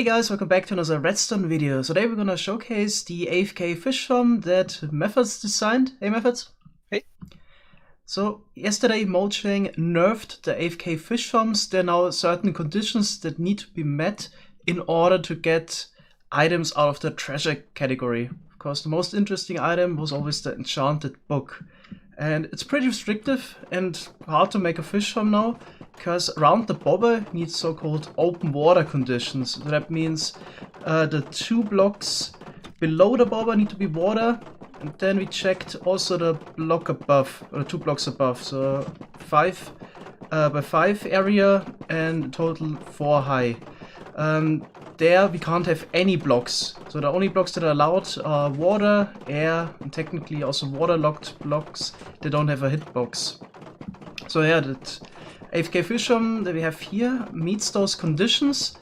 Hey guys, welcome back to another Redstone video. So today we're gonna showcase the AFK fish farm that Methodzz designed. Hey Methodzz. Hey. So yesterday Mojang nerfed the AFK fish farms. There are now certain conditions that need to be met in order to get items out of the treasure category. Of course, the most interesting item was always the enchanted book. And it's pretty restrictive and hard to make a fish farm now, because around the bobber needs so-called open water conditions. So that means the 2 blocks below the bobber need to be water, and then we checked also the block above, or the 2 blocks above. So 5 by 5 area and total 4 high. There we can't have any blocks. So the only blocks that are allowed are water, air, and technically also waterlogged blocks that don't have a hitbox. So yeah, that AFK fish farm that we have here meets those conditions,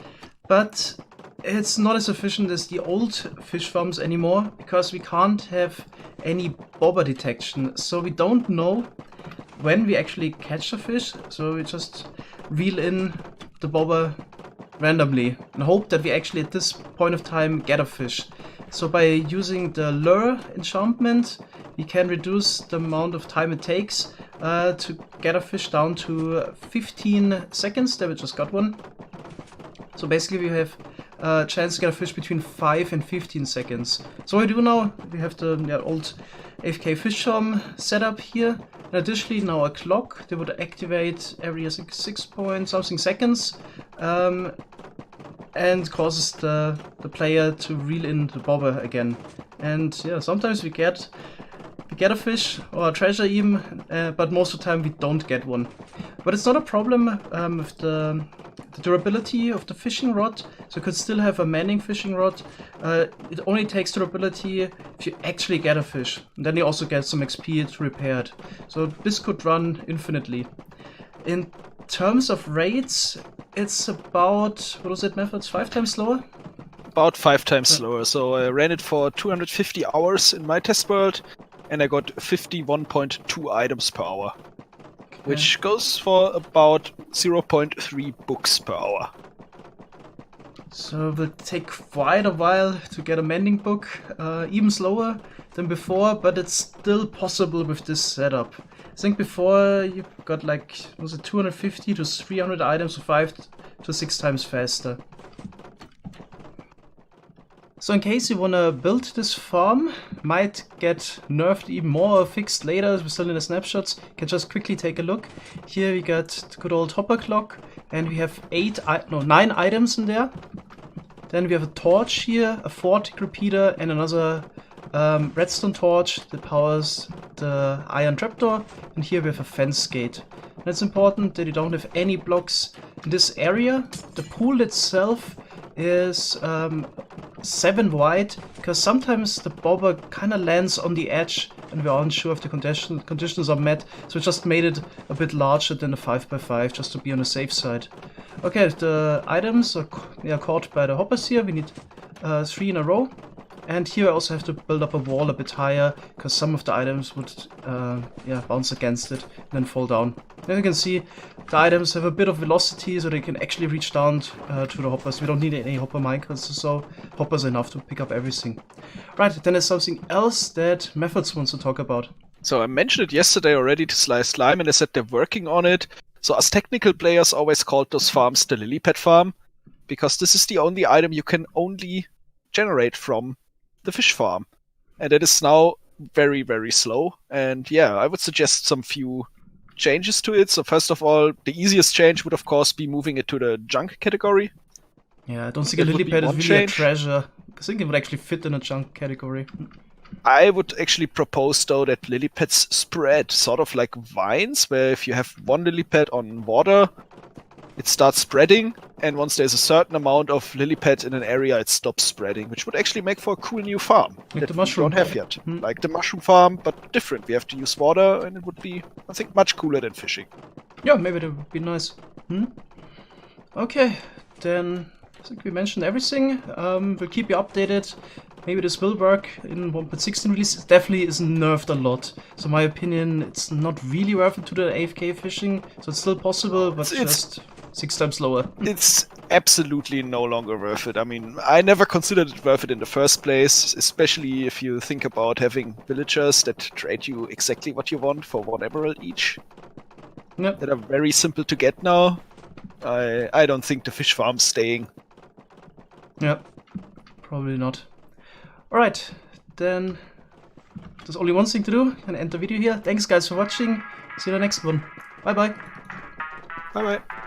but it's not as efficient as the old fish farms anymore, because we can't have any bobber detection. So we don't know when we actually catch a fish, so we just reel in the bobber randomly and hope that we actually at this point of time get a fish. So by using the lure enchantment, we can reduce the amount of time it takes to get a fish down to 15 seconds. There we just got one. So basically we have a chance to get a fish between 5 and 15 seconds. So what we do now, we have the old AFK fish farm setup here. And additionally now a clock that would activate every 6 point something seconds and causes the player to reel in the bobber again. And yeah, sometimes we get a fish or a treasure even, but most of the time we don't get one. But it's not a problem with the durability of the fishing rod, so you could still have a manning fishing rod. It only takes durability if you actually get a fish, and then you also get some XP to repair it. So this could run infinitely. In terms of rates, it's about, what was it, Methodzz, 5 times slower? About 5 times slower. So I ran it for 250 hours in my test world, and I got 51.2 items per hour. Okay. Which goes for about 0.3 books per hour. So it will take quite a while to get a mending book, even slower than before, but it's still possible with this setup. I think before you got like, was it 250 to 300 items, so 5 to 6 times faster. So in case you wanna build this farm, might get nerfed even more or fixed later, we're still in the snapshots, you can just quickly take a look. Here we got the good old hopper clock, and we have 9 items in there. Then we have a torch here, a vortic repeater, and another redstone torch that powers the iron trapdoor. And here we have a fence gate. And it's important that you don't have any blocks in this area. The pool itself is 7 wide, because sometimes the bobber kind of lands on the edge and we aren't sure if the conditions are met, so we just made it a bit larger than the 5 by 5 just to be on the safe side. Okay, the items are caught by the hoppers here. We need 3 in a row, and here I also have to build up a wall a bit higher, because some of the items would bounce against it and then fall down. Then you can see the items have a bit of velocity, so they can actually reach down to the hoppers. We don't need any hopper minecars, so hoppers are enough to pick up everything. Right, then there's something else that Methodzz wants to talk about. So I mentioned it yesterday already to Slice Slime, and I said they're working on it. So us technical players always called those farms the lily pad farm, because this is the only item you can only generate from the fish farm. And it is now very, very slow. And yeah, I would suggest some few changes to it. So first of all, the easiest change would of course be moving it to the junk category. Yeah, I don't think a lily pad is really a treasure. I think it would actually fit in a junk category. I would actually propose though that lily pads spread, sort of like vines, where if you have one lily pad on water, it starts spreading, and once there's a certain amount of lily pads in an area, it stops spreading, which would actually make for a cool new farm like that the mushroom we don't have yet. Like the mushroom farm, but different. We have to use water, and it would be, I think, much cooler than fishing. Yeah, maybe that would be nice. Okay, then I think we mentioned everything. We'll keep you updated. Maybe this will work in 1.16 release. It definitely isn't nerfed a lot. So in my opinion, it's not really worth it to the AFK fishing. So it's still possible, but just 6 times slower. It's absolutely no longer worth it. I mean, I never considered it worth it in the first place, especially if you think about having villagers that trade you exactly what you want for 1 emerald each. Yep. That are very simple to get now. I don't think the fish farm's staying. Yep. Probably not. Alright, then there's only one thing to do. I'm gonna end the video here. Thanks guys for watching. See you in the next one. Bye bye. Bye bye.